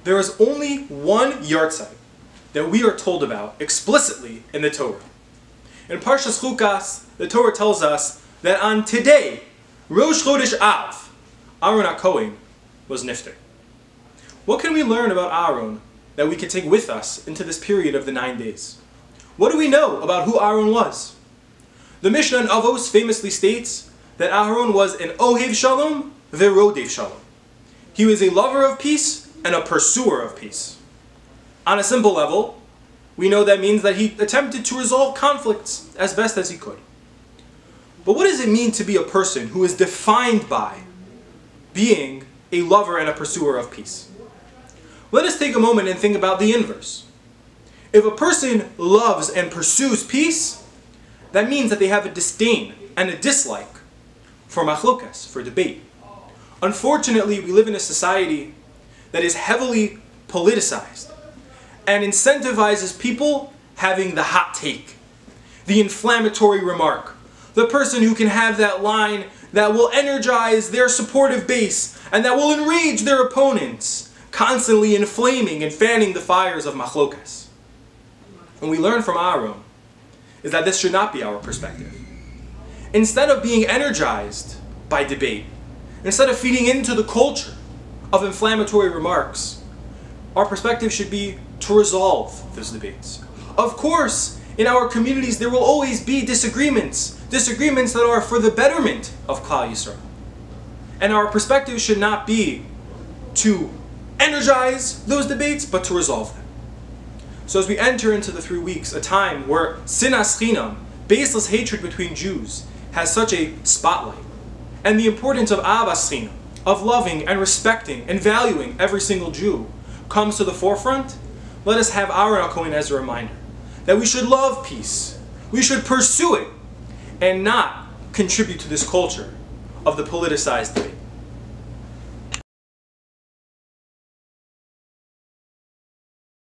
There is only one yahrzeit that we are told about explicitly in the Torah. In Parshas Chukas, the Torah tells us that on today, Rosh Chodesh Av, Aaron HaKohen was nifter. What can we learn about Aaron that we can take with us into this period of the 9 days? What do we know about who Aaron was? The Mishnah in Avos famously states that Aaron was an Ohev Shalom ve'rodev Shalom. He was a lover of peace and a pursuer of peace. On a simple level, we know that means that he attempted to resolve conflicts as best as he could. But what does it mean to be a person who is defined by being a lover and a pursuer of peace? Let us take a moment and think about the inverse. If a person loves and pursues peace, that means that they have a disdain and a dislike for machlokas, for debate. Unfortunately, we live in a society that is heavily politicized and incentivizes people having the hot take, the inflammatory remark, the person who can have that line that will energize their supportive base and that will enrage their opponents, constantly inflaming and fanning the fires of machlokas. What we learn from Aaron is that this should not be our perspective. Instead of being energized by debate, instead of feeding into the culture of inflammatory remarks, our perspective should be to resolve those debates. Of course, in our communities there will always be disagreements that are for the betterment of Klal Yisrael. And our perspective should not be to energize those debates, but to resolve them. So as we enter into the 3 weeks, a time where sinas chinam, baseless hatred between Jews, has such a spotlight, and the importance of avas chinam, of loving and respecting and valuing every single Jew, comes to the forefront, let us have Aaron HaKohen as a reminder that we should love peace, we should pursue it, and not contribute to this culture of the politicized debate.